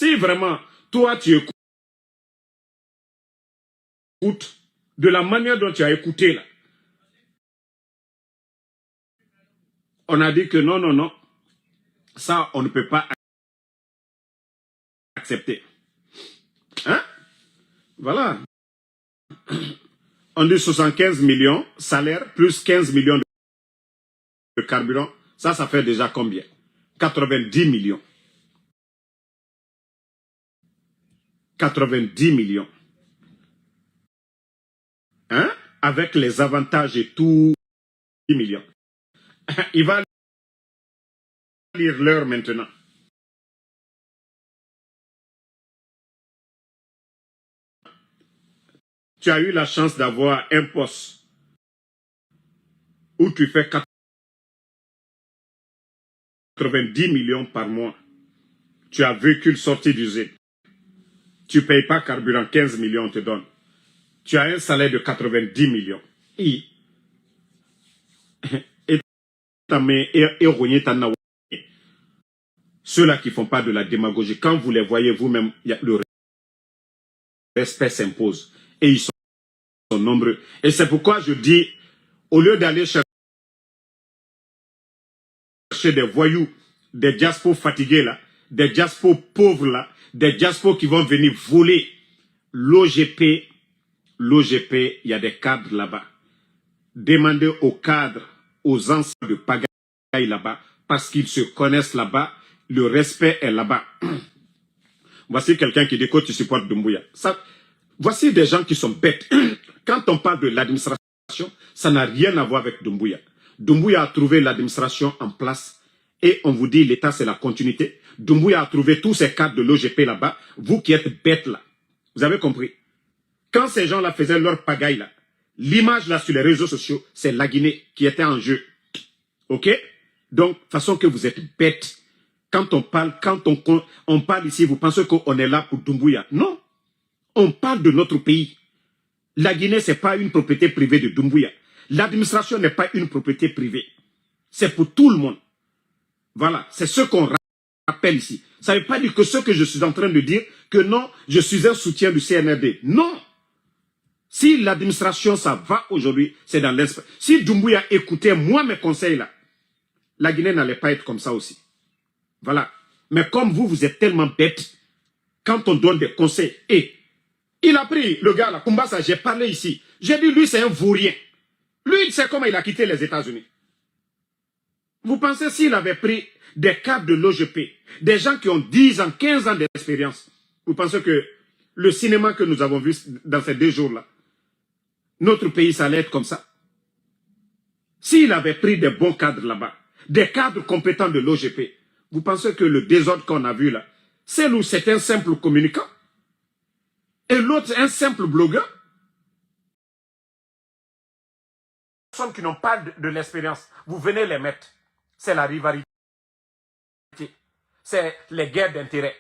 Si vraiment, toi, tu écoutes de la manière dont tu as écouté, là, on a dit que non, non, non, ça, on ne peut pas accepter. Hein? Voilà. On dit 75 millions, salaire, plus 15 millions de carburant. Ça fait déjà combien? 90 millions. 90 millions. Hein? Avec les avantages et tout, 10 millions. Il va lire l'heure maintenant. Tu as eu la chance d'avoir un poste où tu fais 90 millions par mois. Tu as véhicule sorti d'usine. Tu ne payes pas carburant, 15 millions on te donne. Tu as un salaire de 90 millions. Ceux-là qui ne font pas de la démagogie, quand vous les voyez vous-même, le respect s'impose. Et ils sont nombreux. Et c'est pourquoi je dis, au lieu d'aller chercher des voyous, des diaspos fatigués là, des diaspos pauvres là, des diaspos qui vont venir voler l'OGP, il y a des cadres là-bas. Demandez aux cadres, aux anciens de pagaille là-bas, parce qu'ils se connaissent là-bas, le respect est là-bas. Voici quelqu'un qui dit que tu supportes Doumbouya. Voici des gens qui sont bêtes. Quand on parle de l'administration, ça n'a rien à voir avec Doumbouya. Doumbouya a trouvé l'administration en place et on vous dit l'État c'est la continuité. Doumbouya a trouvé tous ces cadres de l'OGP là-bas. Vous qui êtes bêtes là, vous avez compris. Quand ces gens-là faisaient leur pagaille là, l'image là sur les réseaux sociaux, c'est la Guinée qui était en jeu. Ok? Donc, façon que vous êtes bêtes. Quand on parle, on parle ici, vous pensez qu'on est là pour Doumbouya. Non. On parle de notre pays. La Guinée, ce n'est pas une propriété privée de Doumbouya. L'administration n'est pas une propriété privée. C'est pour tout le monde. Voilà, c'est ce qu'on rappelle ici. Ça ne veut pas dire que ce que je suis en train de dire, que non, je suis un soutien du CNRD. Non. Si l'administration, ça va aujourd'hui, c'est dans l'esprit. Si Doumbouya écoutait moi mes conseils là, la Guinée n'allait pas être comme ça aussi. Voilà. Mais comme vous êtes tellement bêtes, quand on donne des conseils, et il a pris, le gars là, Kumbasa, j'ai parlé ici. J'ai dit, lui, c'est un vaurien. Lui, il sait comment il a quitté les États-Unis. Vous pensez s'il avait pris des cadres de l'OGP, des gens qui ont 10 ans, 15 ans d'expérience, vous pensez que le cinéma que nous avons vu dans ces 2 jours-là, notre pays, ça allait être comme ça? S'il avait pris des bons cadres là-bas, des cadres compétents de l'OGP, vous pensez que le désordre qu'on a vu là, c'est nous, c'est un simple communicant? Et l'autre, un simple blogueur? Les personnes qui n'ont pas de l'expérience, vous venez les mettre. C'est la rivalité. C'est les guerres d'intérêt.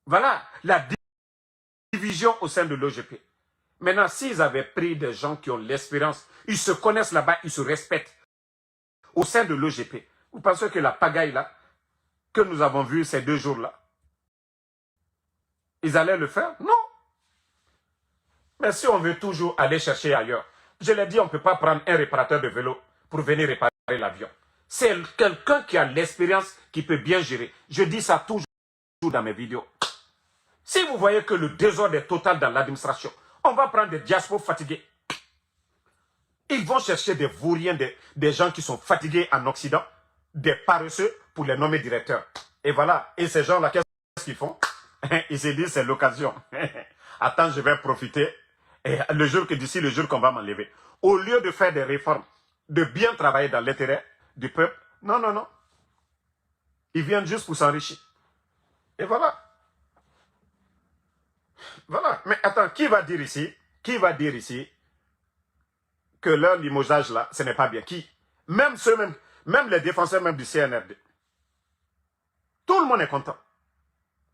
Voilà, la division au sein de l'OGP. Maintenant, s'ils avaient pris des gens qui ont l'expérience, ils se connaissent là-bas, ils se respectent au sein de l'OGP. Vous pensez que la pagaille là, que nous avons vue ces 2 jours-là, ils allaient le faire? Non. Mais si on veut toujours aller chercher ailleurs, je l'ai dit, on ne peut pas prendre un réparateur de vélo pour venir réparer l'avion. C'est quelqu'un qui a l'expérience, qui peut bien gérer. Je dis ça toujours dans mes vidéos. Si vous voyez que le désordre est total dans l'administration, on va prendre des diaspos fatigués. Ils vont chercher des vauriens, des gens qui sont fatigués en Occident, des paresseux pour les nommer directeurs. Et voilà. Et ces gens-là, qu'est-ce qu'ils font? Ils se disent, c'est l'occasion. Attends, je vais profiter. Et le jour que d'ici, le jour qu'on va m'enlever. Au lieu de faire des réformes, de bien travailler dans l'intérêt du peuple, non, non, non. Ils viennent juste pour s'enrichir. Et voilà. Voilà. Mais attends, qui va dire ici que leur limogeage là, ce n'est pas bien? Qui? Même les défenseurs même du CNRD. Tout le monde est content.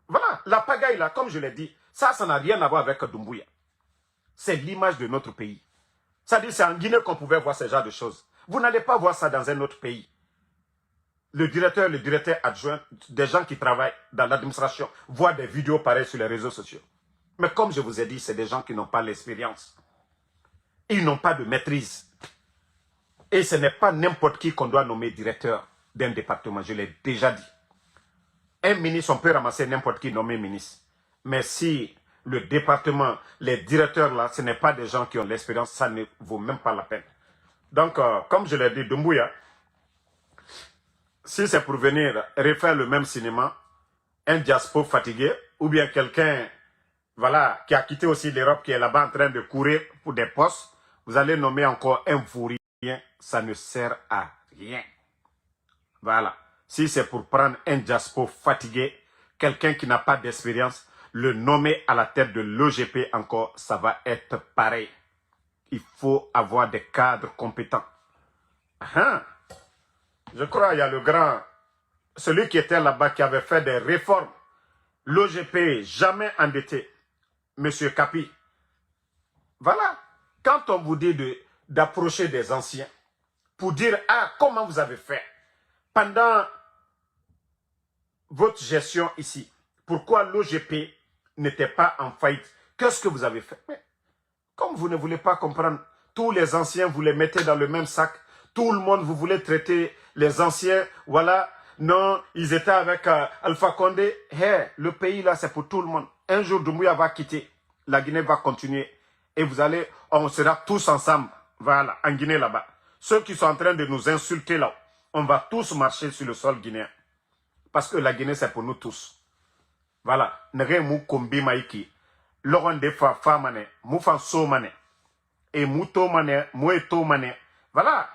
Voilà. La pagaille là, comme je l'ai dit, ça n'a rien à voir avec Doumbouya. C'est l'image de notre pays. Ça dit, c'est en Guinée qu'on pouvait voir ce genre de choses. Vous n'allez pas voir ça dans un autre pays. le directeur adjoint, des gens qui travaillent dans l'administration, voient des vidéos pareilles sur les réseaux sociaux. Mais comme je vous ai dit, c'est des gens qui n'ont pas l'expérience. Ils n'ont pas de maîtrise. Et ce n'est pas n'importe qui qu'on doit nommer directeur d'un département, je l'ai déjà dit. Un ministre, on peut ramasser n'importe qui nommer ministre. Mais si le département, les directeurs là, ce n'est pas des gens qui ont l'expérience, ça ne vaut même pas la peine. Donc, comme je l'ai dit, Doumbouya, si c'est pour venir refaire le même cinéma, un diaspora fatigué, ou bien quelqu'un, voilà, qui a quitté aussi l'Europe, qui est là-bas en train de courir pour des postes, vous allez nommer encore un vaurien, ça ne sert à rien. Voilà. Si c'est pour prendre un diaspora fatigué, quelqu'un qui n'a pas d'expérience, le nommer à la tête de l'OGP encore, ça va être pareil. Il faut avoir des cadres compétents. Je crois qu'il y a le grand, celui qui était là-bas, qui avait fait des réformes. L'OGP, jamais endetté. Monsieur Kapi. Voilà. Quand on vous dit d'approcher des anciens, pour dire, ah, comment vous avez fait pendant votre gestion ici, pourquoi l'OGP n'était pas en faillite? Qu'est-ce que vous avez fait? Mais, comme vous ne voulez pas comprendre, tous les anciens, vous les mettez dans le même sac. Tout le monde, vous voulez traiter les anciens. Voilà, non, ils étaient avec Alpha Condé. Hey, le pays là, c'est pour tout le monde. Un jour, Doumbouya va quitter. La Guinée va continuer. Et vous allez, on sera tous ensemble. Voilà, en Guinée là-bas. Ceux qui sont en train de nous insulter là, on va tous marcher sur le sol guinéen. Parce que la Guinée, c'est pour nous tous. Voilà. Nere mou kombi maiki. Laurent defa famane. Mou fan so mane. Et mou to mane. Mou eto mane. Voilà.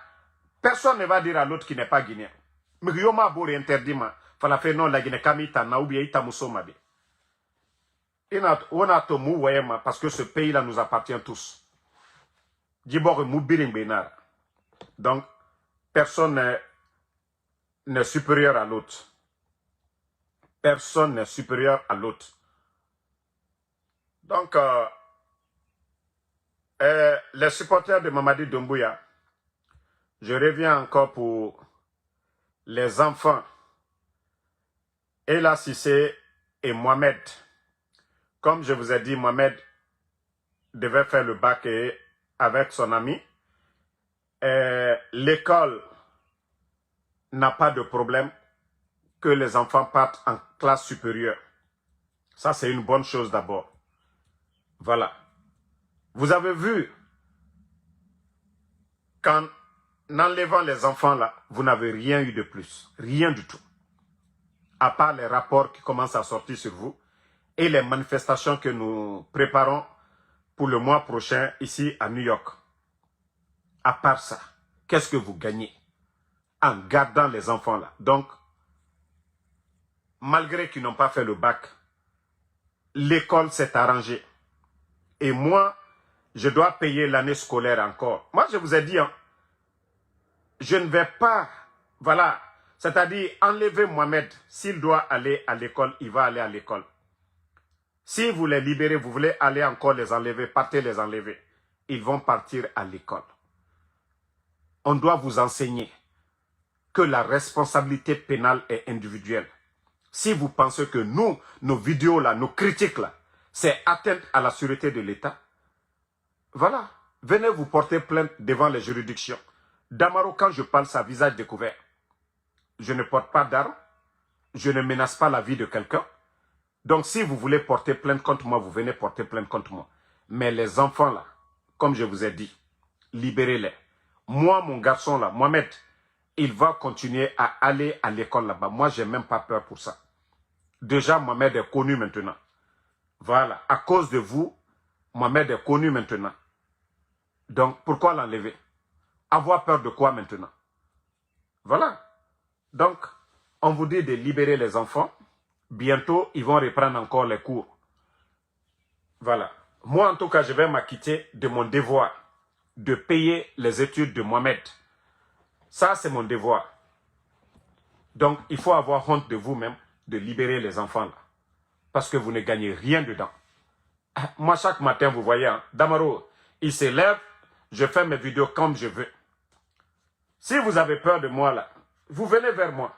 Personne ne va dire à l'autre qui n'est pas guinéen. Mais yoma bori interdit ma. Fala fait non la Guinée kamita na ou bien ita mousso mabe. On a to mou wayema parce que ce pays-là nous appartient tous. Djibor mou biring benar. Donc, personne n'est supérieur à l'autre. Personne n'est supérieur à l'autre. Donc, les supporters de Mamadi Doumbouya, je reviens encore pour les enfants. Ella Sissé et Mohamed. Comme je vous ai dit, Mohamed devait faire le bac avec son ami. L'école n'a pas de problème que les enfants partent en classe supérieure. Ça, c'est une bonne chose d'abord. Voilà. Vous avez vu, qu'en enlevant les enfants là, vous n'avez rien eu de plus. Rien du tout. À part les rapports qui commencent à sortir sur vous et les manifestations que nous préparons pour le mois prochain ici à New York. À part ça, qu'est-ce que vous gagnez en gardant les enfants là? Donc, malgré qu'ils n'ont pas fait le bac, l'école s'est arrangée. Et moi, je dois payer l'année scolaire encore. Moi, je vous ai dit, hein, je ne vais pas, voilà, c'est-à-dire enlever Mohamed. S'il doit aller à l'école, il va aller à l'école. Si vous les libérez, vous voulez aller encore les enlever, partez les enlever. Ils vont partir à l'école. On doit vous enseigner que la responsabilité pénale est individuelle. Si vous pensez que nous, nos vidéos là, nos critiques là, c'est atteinte à la sûreté de l'État, voilà, venez vous porter plainte devant les juridictions. Damaro, quand je parle, ça visage découvert. Je ne porte pas d'armes, je ne menace pas la vie de quelqu'un. Donc si vous voulez porter plainte contre moi, vous venez porter plainte contre moi. Mais les enfants là, comme je vous ai dit, libérez-les. Moi, mon garçon là, Mohamed, il va continuer à aller à l'école là-bas. Moi, j'ai même pas peur pour ça. Déjà, Mohamed est connu maintenant. Voilà. À cause de vous, Mohamed est connu maintenant. Donc, pourquoi l'enlever? Avoir peur de quoi maintenant? Voilà. Donc, on vous dit de libérer les enfants. Bientôt, ils vont reprendre encore les cours. Voilà. Moi, en tout cas, je vais m'acquitter de mon devoir de payer les études de Mohamed. Ça, c'est mon devoir. Donc, il faut avoir honte de vous-même de libérer les enfants là. Parce que vous ne gagnez rien dedans. Moi, chaque matin, vous voyez, hein, Damaro, il se lève, je fais mes vidéos comme je veux. Si vous avez peur de moi là, vous venez vers moi.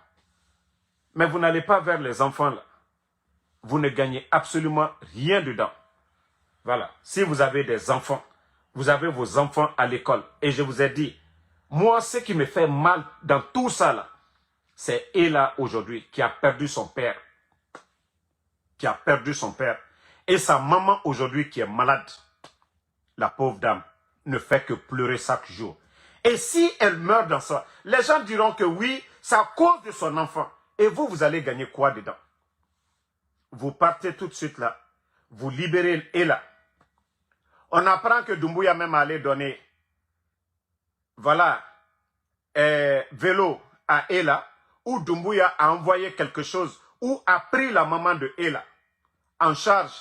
Mais vous n'allez pas vers les enfants là. Vous ne gagnez absolument rien dedans. Voilà. Si vous avez des enfants, vous avez vos enfants à l'école. Et je vous ai dit, moi, ce qui me fait mal dans tout ça là, c'est Ella aujourd'hui qui a perdu son père. Qui a perdu son père. Et sa maman aujourd'hui qui est malade. La pauvre dame ne fait que pleurer chaque jour. Et si elle meurt dans ça, les gens diront que oui, c'est à cause de son enfant. Et vous, vous allez gagner quoi dedans? Vous partez tout de suite là. Vous libérez Ella. On apprend que Doumbouya même allait donner, voilà, vélo à Ella, où Doumbouya a envoyé quelque chose, ou a pris la maman de Ella en charge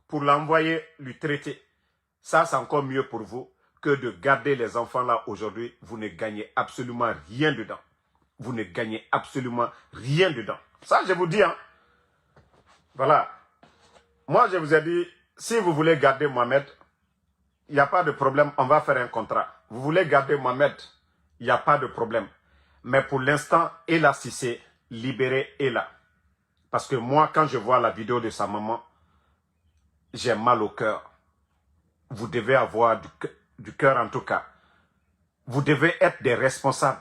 pour l'envoyer lui traiter. Ça, c'est encore mieux pour vous que de garder les enfants là aujourd'hui. Vous ne gagnez absolument rien dedans. Vous ne gagnez absolument rien dedans. Ça, je vous dis, hein. Voilà. Moi, je vous ai dit, si vous voulez garder Mohamed, il n'y a pas de problème, on va faire un contrat. Vous voulez garder Mohamed, il n'y a pas de problème. Mais pour l'instant, Ella Cissé, libérez Ella. Parce que moi, quand je vois la vidéo de sa maman, j'ai mal au cœur. Vous devez avoir du cœur en tout cas. Vous devez être des responsables.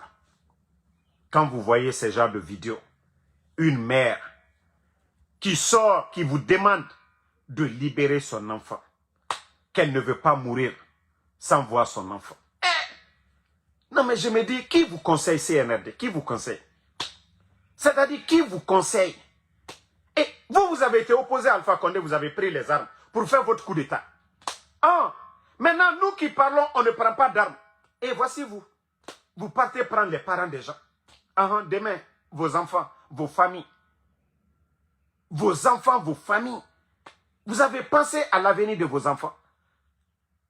Quand vous voyez ce genre de vidéos, une mère qui sort, qui vous demande de libérer son enfant, qu'elle ne veut pas mourir sans voir son enfant. Non mais je me dis, qui vous conseille CNRD? Qui vous conseille? C'est-à-dire, qui vous conseille? Et vous, vous avez été opposé à Alpha Condé, vous avez pris les armes pour faire votre coup d'État. Ah, maintenant, nous qui parlons, on ne prend pas d'armes. Et voici vous. Vous partez prendre les parents des gens. Ah, demain, vos enfants, vos familles. Vos enfants, vos familles. Vous avez pensé à l'avenir de vos enfants.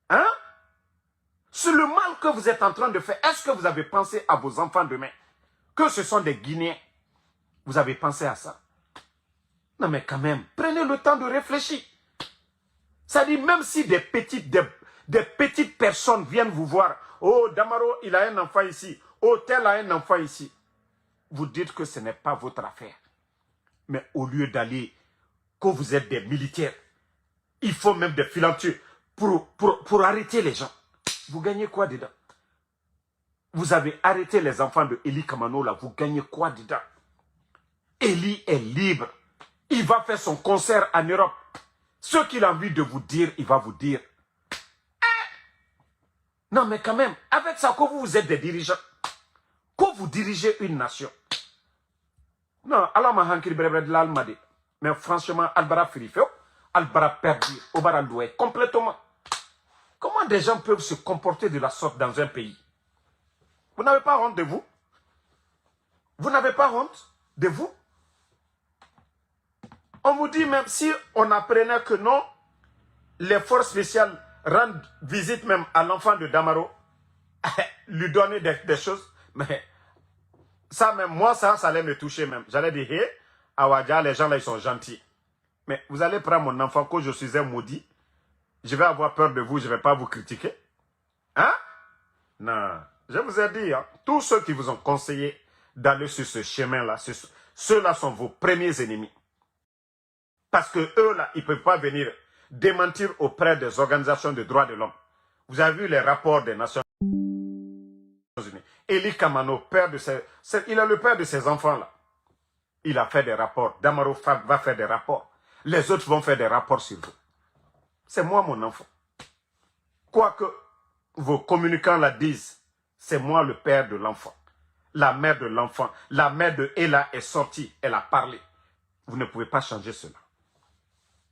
Hein? Sur le mal que vous êtes en train de faire, est-ce que vous avez pensé à vos enfants demain? Que ce sont des Guinéens. Vous avez pensé à ça? Non mais quand même, prenez le temps de réfléchir. Ça dit, même si des petites personnes viennent vous voir, oh, Damaro, il a un enfant ici, oh, tel a un enfant ici. Vous dites que ce n'est pas votre affaire. Mais au lieu d'aller, que vous êtes des militaires, il faut même des filanturies pour arrêter les gens. Vous gagnez quoi dedans? Vous avez arrêté les enfants de Eli Kamano là, vous gagnez quoi dedans? Eli est libre. Il va faire son concert en Europe. Ce qu'il a envie de vous dire, il va vous dire. Non mais quand même, avec ça que vous êtes des dirigeants, que vous dirigez une nation. Non, alors ma hankiri brebe de l'Almadi. Mais franchement, Albara Firifeo, Albara perdu, Obara Loué, complètement. Comment des gens peuvent se comporter de la sorte dans un pays? Vous n'avez pas honte de vous? Vous n'avez pas honte de vous? On vous dit même si on apprenait que non, les forces spéciales rendent visite même à l'enfant de Damaro, lui donner des choses, mais ça même, moi ça allait me toucher même. J'allais dire, hé, Awadja, les gens là ils sont gentils. Mais vous allez prendre mon enfant que je suis un maudit, je vais avoir peur de vous, je ne vais pas vous critiquer. Hein? Non, je vous ai dit, hein, tous ceux qui vous ont conseillé d'aller sur ce chemin-là, ceux-là sont vos premiers ennemis. Parce que eux là, ils ne peuvent pas venir démentir auprès des organisations de droits de l'homme. Vous avez vu les rapports des Nations Unies. Eli Kamano, il est le père de ses enfants-là. Il a fait des rapports. Damaro va faire des rapports. Les autres vont faire des rapports sur vous. C'est moi mon enfant. Quoi que vos communicants la disent, c'est moi le père de l'enfant. La mère de l'enfant. La mère de Ella est sortie. Elle a parlé. Vous ne pouvez pas changer cela.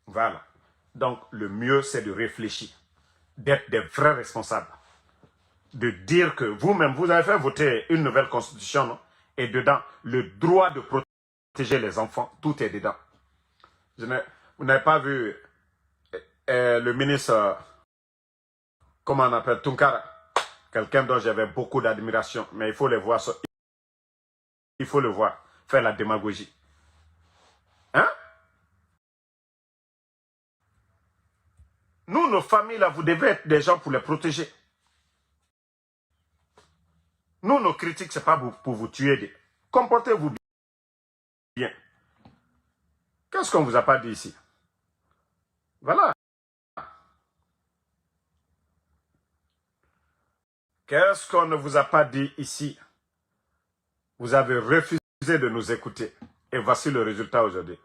Voilà. Donc, le mieux, c'est de réfléchir. D'être des vrais responsables. De dire que vous-même, vous avez fait voter une nouvelle constitution, non? Et dedans, le droit de protéger les enfants, tout est dedans. Vous n'avez pas vu le ministre, comment on appelle, Tunkara, quelqu'un dont j'avais beaucoup d'admiration, mais il faut le voir, il faut le voir, faire la démagogie. Hein? Nous, nos familles, là, vous devez être des gens pour les protéger. Nous, nos critiques, ce n'est pas pour vous tuer. Comportez-vous bien. Qu'est-ce qu'on ne vous a pas dit ici? Voilà. Qu'est-ce qu'on ne vous a pas dit ici? Vous avez refusé de nous écouter. Et voici le résultat aujourd'hui.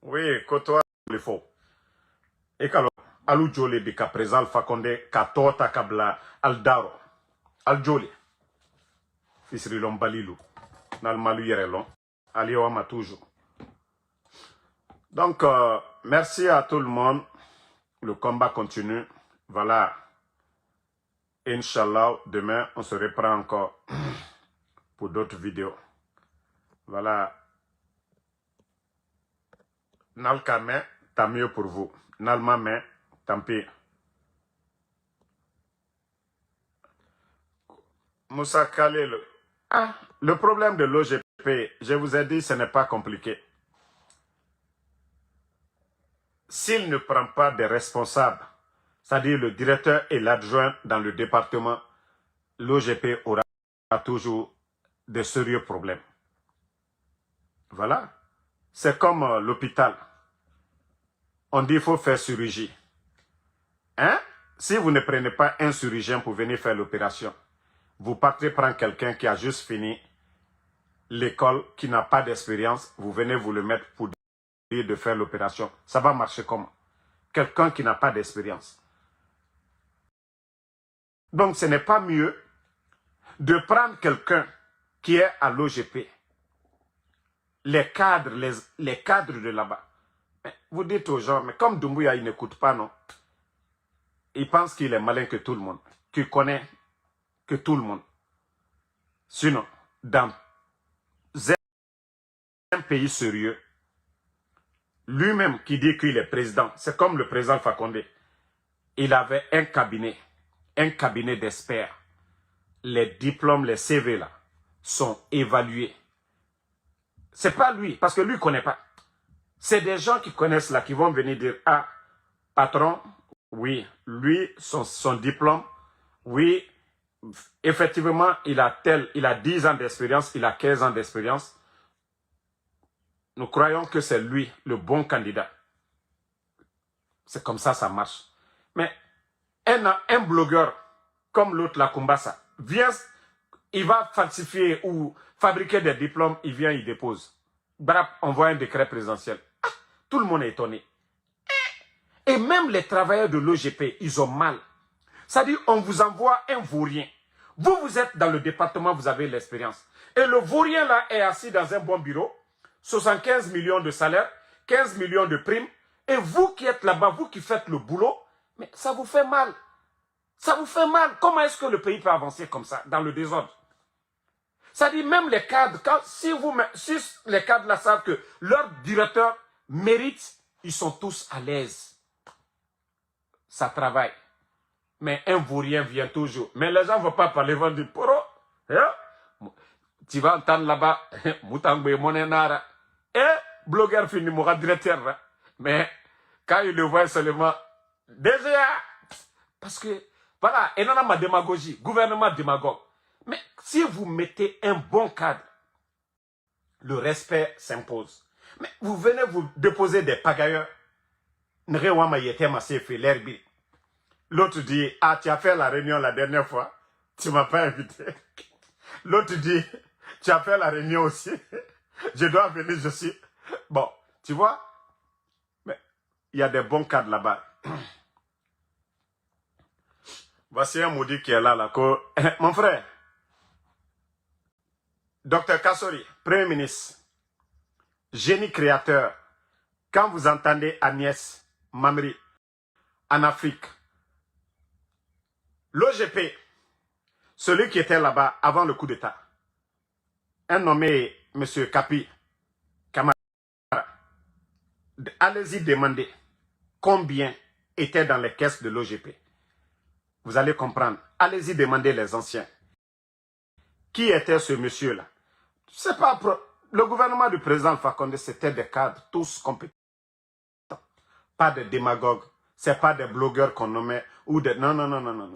Oui, côtoie le faux. Et quand Alou Jolé bika présent Fakonde Katota Kabla Aldaro. Al Jolé. Fisrilon Balilou. Nalmalu Yerelon. Aliowama toujours. Donc, merci à tout le monde. Le combat continue. Voilà. Inch'Allah, demain, on se reprend encore pour d'autres vidéos. Voilà. Nalkame, tant mieux pour vous. Nalmame, tant pis. Moussa Khalil. Ah, le problème de l'OGP, je vous ai dit, ce n'est pas compliqué. S'il ne prend pas des responsables, c'est-à-dire le directeur et l'adjoint dans le département, l'OGP aura toujours de sérieux problèmes. Voilà. C'est comme l'hôpital. On dit qu'il faut faire chirurgie. Hein? Si vous ne prenez pas un chirurgien pour venir faire l'opération, vous partez prendre quelqu'un qui a juste fini l'école, qui n'a pas d'expérience, vous venez vous le mettre pour dire de faire l'opération. Ça va marcher comment? Quelqu'un qui n'a pas d'expérience. Donc ce n'est pas mieux de prendre quelqu'un qui est à l'OGP. Les cadres de là-bas. Vous dites aux gens, mais comme Doumbouya, il n'écoute pas, non? Il pense qu'il est malin que tout le monde, qu'il connaît que tout le monde. Sinon, dans un pays sérieux, lui-même qui dit qu'il est président, c'est comme le président Fakonde. Il avait un cabinet d'experts. Les diplômes, les CV là, sont évalués. C'est pas lui, parce que lui ne connaît pas. C'est des gens qui connaissent là, qui vont venir dire, ah, patron, oui, lui, son diplôme, oui, effectivement, il a 10 ans d'expérience, il a 15 ans d'expérience. Nous croyons que c'est lui, le bon candidat. C'est comme ça marche. Mais un blogueur, comme l'autre, la Kumbasa, vient, il va falsifier ou fabriquer des diplômes, il vient, il dépose. Brap, on voit un décret présidentiel. Ah, tout le monde est étonné. Et même les travailleurs de l'OGP, ils ont mal. C'est-à-dire, on vous envoie un vaurien. Vous êtes dans le département, vous avez l'expérience. Et le vaurien là est assis dans un bon bureau, 75 millions de salaire, 15 millions de primes. Et vous qui êtes là-bas, vous qui faites le boulot, mais ça vous fait mal. Ça vous fait mal. Comment est-ce que le pays peut avancer comme ça, dans le désordre? Ça dit même les cadres, si les cadres là savent que leur directeur mérite, ils sont tous à l'aise. Ça travaille. Mais un vaurien vient toujours. Mais les gens ne vont pas parler, vont dire, poro, tu vas entendre là-bas, Moutangbe Monenara, et blogueur fini, moura directeur. Mais quand il le voit seulement, déjà, parce que, voilà, et non, ma démagogie, gouvernement démagogue. Mais si vous mettez un bon cadre, le respect s'impose. Mais vous venez vous déposer des pagailleurs. L'autre dit, ah, tu as fait la réunion la dernière fois, tu ne m'as pas invité. L'autre dit, tu as fait la réunion aussi, je dois venir, je suis... Bon, tu vois, mais il y a des bons cadres là-bas. Voici un maudit qui est là. Mon frère, Dr Kassori, Premier ministre, génie créateur, quand vous entendez Agnès Mamri en Afrique, l'OGP, celui qui était là-bas avant le coup d'État, un nommé M. Kapi Kamara, allez-y demander combien était dans les caisses de l'OGP. Vous allez comprendre. Allez-y demander les anciens. Qui était ce monsieur-là? C'est pas le gouvernement du président Fakonde, c'était des cadres, tous compétents. Pas de démagogues. C'est pas des blogueurs qu'on nommait ou des... Non.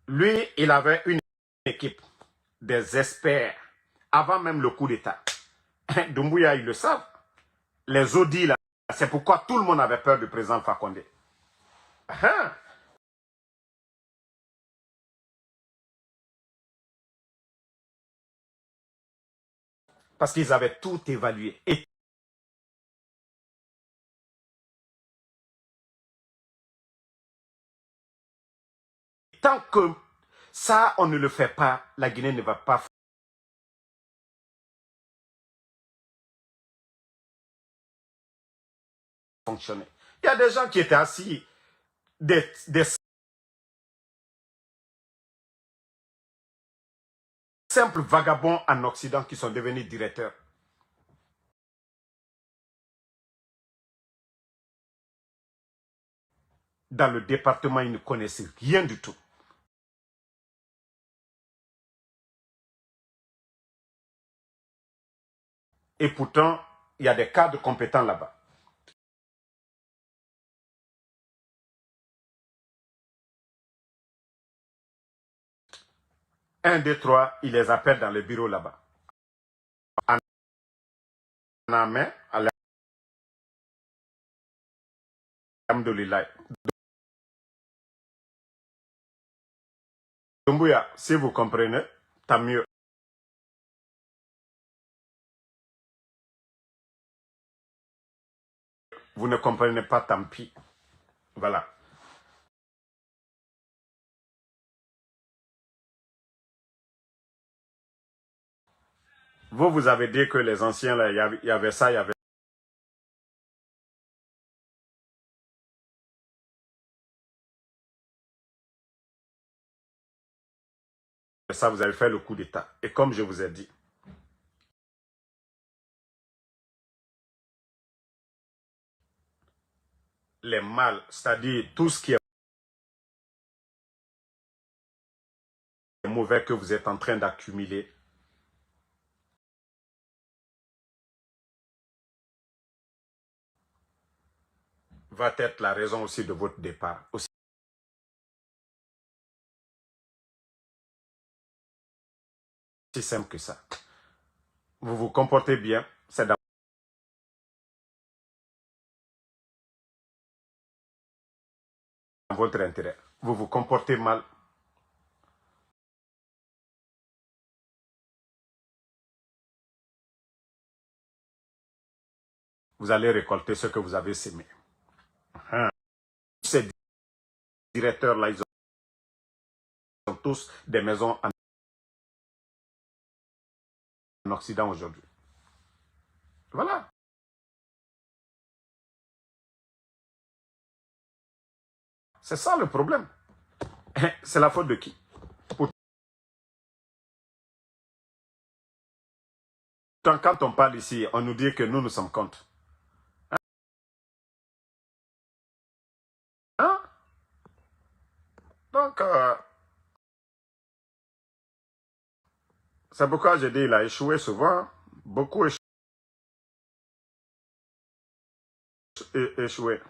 Lui, il avait une équipe, des experts, avant même le coup d'État. Doumbouya, ils le savent. Les Audis, là, c'est pourquoi tout le monde avait peur du président Fakonde. Parce qu'ils avaient tout évalué. Et tant que ça, on ne le fait pas, la Guinée ne va pas fonctionner. Il y a des gens qui étaient assis, des simples vagabonds en Occident qui sont devenus directeurs. Dans le département, ils ne connaissaient rien du tout. Et pourtant, il y a des cadres compétents là-bas. Un, deux, trois, il les appelle dans le bureau là-bas. Anamé, alhamdoulilah. Doumbouya, si vous comprenez, tant mieux. Vous ne comprenez pas, tant pis. Voilà. Vous avez dit que les anciens, là, il y avait ça, il y avait ça, vous avez fait le coup d'État. Et comme je vous ai dit, les mâles, c'est-à-dire tout ce qui est mauvais que vous êtes en train d'accumuler, va être la raison aussi de votre départ. Aussi simple que ça. Vous vous comportez bien, c'est dans votre intérêt. Vous vous comportez mal, vous allez récolter ce que vous avez sémé. Ces directeurs-là, ils ont tous des maisons en Occident aujourd'hui. Voilà. C'est ça le problème. C'est la faute de qui? Pourtant, quand on parle ici, on nous dit que nous sommes contre. Hein? Donc, c'est pourquoi je dis qu'il a échoué souvent. Beaucoup échoué.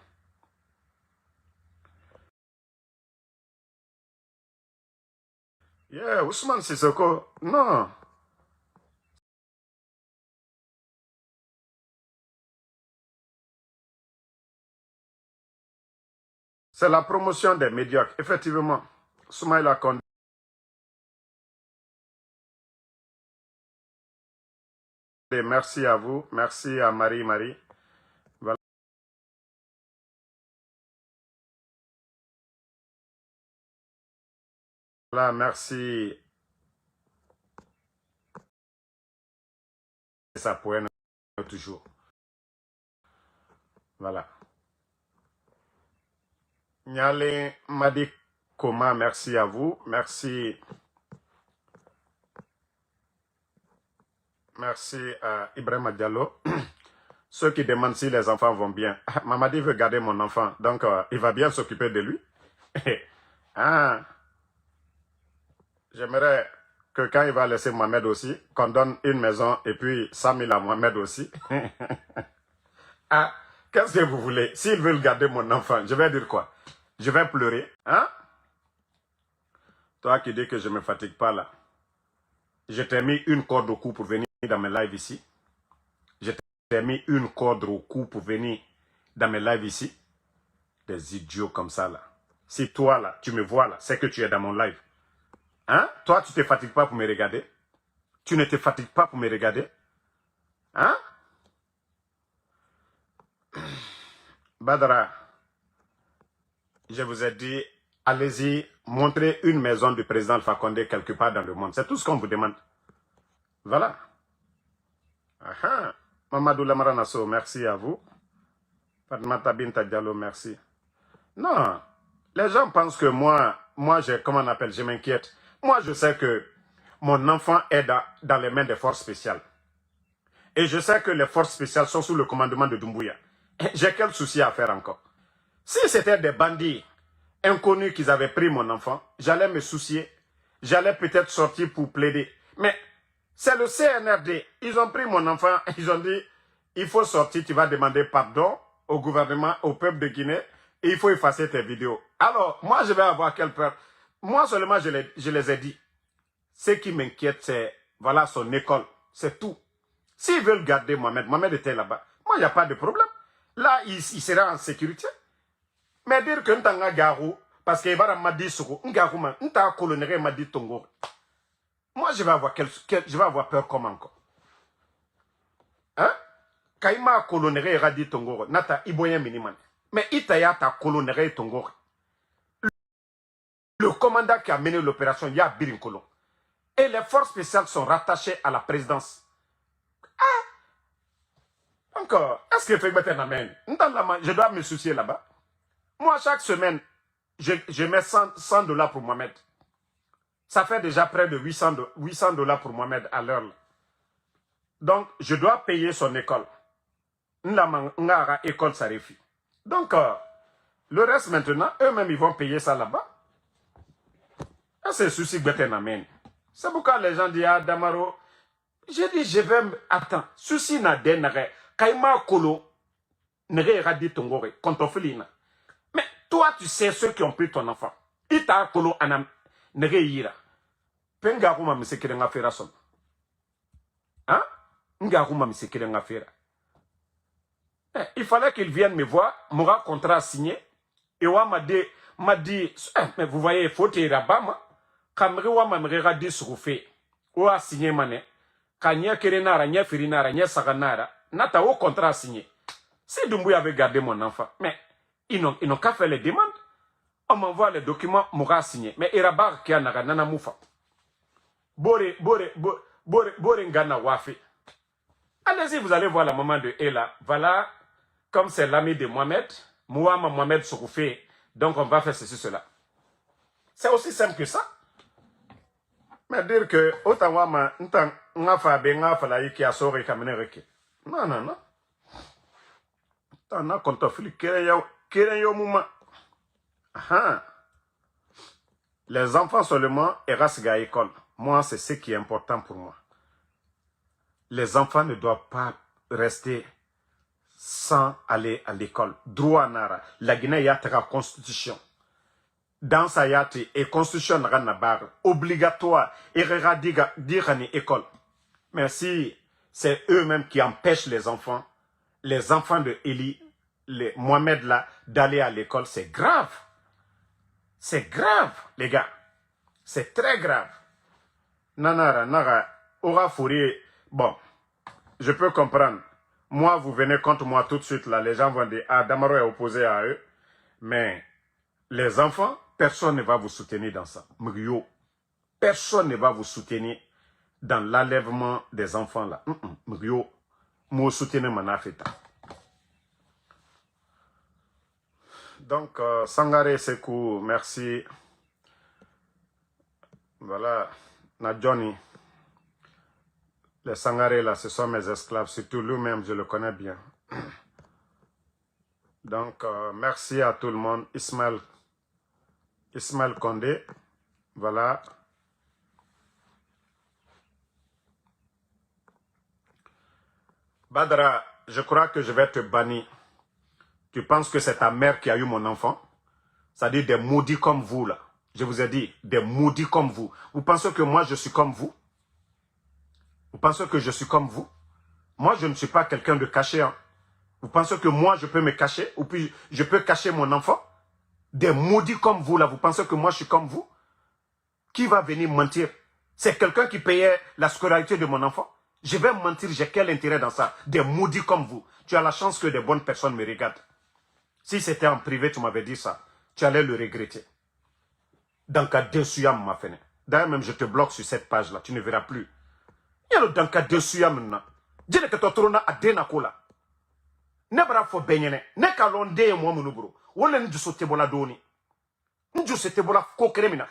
Yeah, Ousmane Sissoko, non. C'est la promotion des médiocres. Effectivement, Soumaïla Kondé. Merci à vous. Merci à Marie. Voilà, merci. Ça pourrait toujours. Voilà. Nyale Madi Koma, merci à vous. Merci. Merci à Ibrahim Diallo. Ceux qui demandent si les enfants vont bien. Mamadi veut garder mon enfant, donc il va bien s'occuper de lui. Ah, j'aimerais que quand il va laisser Mohamed aussi, qu'on donne une maison et puis 100 000 à Mohamed aussi. Ah, qu'est-ce que vous voulez? S'ils veulent garder mon enfant, je vais dire quoi? Je vais pleurer, hein? Toi qui dis que je ne me fatigue pas là. Je t'ai mis une corde au cou pour venir dans mes lives ici. Je t'ai mis une corde au cou pour venir dans mes lives ici. Des idiots comme ça, là. Si toi, là, tu me vois, là, c'est que tu es dans mon live. Hein? Toi, tu ne te fatigues pas pour me regarder? Tu ne te fatigues pas pour me regarder? Hein? Badara, je vous ai dit, allez-y, montrez une maison du président Alpha Condé quelque part dans le monde. C'est tout ce qu'on vous demande. Voilà. Mamadou Lamaranasso, merci à vous. Fatmata Binta Diallo, merci. Non, les gens pensent que moi comment on appelle, je m'inquiète. Moi, je sais que mon enfant est dans les mains des forces spéciales. Et je sais que les forces spéciales sont sous le commandement de Doumbouya. J'ai quel souci à faire encore? Si c'était des bandits inconnus qui avaient pris mon enfant, j'allais me soucier. J'allais peut-être sortir pour plaider. Mais c'est le CNRD. Ils ont pris mon enfant. Ils ont dit, il faut sortir, tu vas demander pardon au gouvernement, au peuple de Guinée. Et il faut effacer tes vidéos. Alors, moi, je vais avoir quelle peur? Moi seulement, je les ai dit. Ce qui m'inquiète, c'est, voilà, son école. C'est tout. S'ils veulent garder Mohamed était là-bas. Moi, il n'y a pas de problème. Là, il sera en sécurité. Mais dire que Ntanga Garou, parce qu'il va m'a dit Soko, Ngarouma, Nta colonéré m'a dit Tongo. Moi, je vais avoir peur comme encore. Hein? Kaima colonéré a dit Tongo, Nata Iboyen Miniman. Mais Itaya ta colonéré Tongo. Le commandant qui a mené l'opération, il y a Birinkolo. Et les forces spéciales sont rattachées à la présidence. Encore, est-ce que je dois me soucier là-bas? Moi, chaque semaine, je mets 100 dollars pour Mohamed. Ça fait déjà près de 800 dollars pour Mohamed à l'heure. Donc, je dois payer son école. École Sarefi. Donc, le reste maintenant, eux-mêmes, ils vont payer ça là-bas. C'est souci que c'est pourquoi les gens disent, ah, Damaro, j'ai dit, je vais attends, souci n'a d'énaré, kaima kolo, n'ere radi tongore, kontofelina. Mais toi, tu sais ceux qui ont pris ton enfant. Ita kolo anam, n'ere yira. Pengaruma misekere nga fera son. Hein? Ngaruma misekere nga fera. Il fallait qu'il vienne me voir, mon contrat signé, et on m'a dit, mais vous voyez, il faut te rabama. Kamri wa mamrera disroufe ou a signé mané kanya kerenara nya firinara nya saganara nata au contrat signé. Si Doumbouya avait gardé mon enfant, mais ils n'ont qu'à faire les demandes. On m'envoie les documents, m'aura signé. Mais Irabar qui a nana moufa. Bore ngana wafi. Allez-y, vous allez voir la maman de Ella. Voilà, comme c'est l'ami de Mohamed, Mohamed Souroufé. Donc on va faire ceci, cela. C'est aussi simple que ça. Mais dire que Otawama n'a pas qui a sauvé Kamenereke. Non, non, non. T'en as compte Kéréyo Mouma. Les enfants seulement erasent à l'école. Moi, c'est ce qui est important pour moi. Les enfants ne doivent pas rester sans aller à l'école. Droit Nara. La Guinée y a la constitution. Dans sa yati et constitution nabar obligatoire et radiga dirani école. Mais si c'est eux-mêmes qui empêchent les enfants de Eli, les Mohamed là, d'aller à l'école, c'est grave. C'est grave, les gars. C'est très grave. Nara, aura fourré. Bon, je peux comprendre. Moi, vous venez contre moi tout de suite là. Les gens vont dire, ah, Damaro est opposé à eux. Mais les enfants, personne ne va vous soutenir dans ça. Mrio, personne ne va vous soutenir dans l'enlèvement des enfants là. Mrio, moi soutenir manafeta. Donc, Sangare Sekou, merci. Voilà, na Johnny. Les Sangaré là, ce sont mes esclaves. Surtout lui-même, je le connais bien. Donc, merci à tout le monde. Ismaël Condé, voilà. Badra, je crois que je vais te bannir. Tu penses que c'est ta mère qui a eu mon enfant? C'est-à-dire des maudits comme vous, là. Je vous ai dit, des maudits comme vous. Vous pensez que moi, je suis comme vous? Vous pensez que je suis comme vous? Moi, je ne suis pas quelqu'un de caché. Hein. Vous pensez que moi, je peux me cacher? Ou puis, je peux cacher mon enfant? Des maudits comme vous, là, vous pensez que moi, je suis comme vous? Qui va venir mentir? C'est quelqu'un qui payait la scolarité de mon enfant? Je vais mentir, j'ai quel intérêt dans ça? Des maudits comme vous. Tu as la chance que des bonnes personnes me regardent. Si c'était en privé, tu m'avais dit ça, tu allais le regretter. Danka Desuyam m'a fait. D'ailleurs, même je te bloque sur cette page-là, tu ne verras plus. Il y a le Danka Desuyam na. Je ne que tu trona à Denakola. Ne bra fo benyene. Ne kalonde mo munubro. Wole njuso tebola doni. Njuso tebola ko kremina.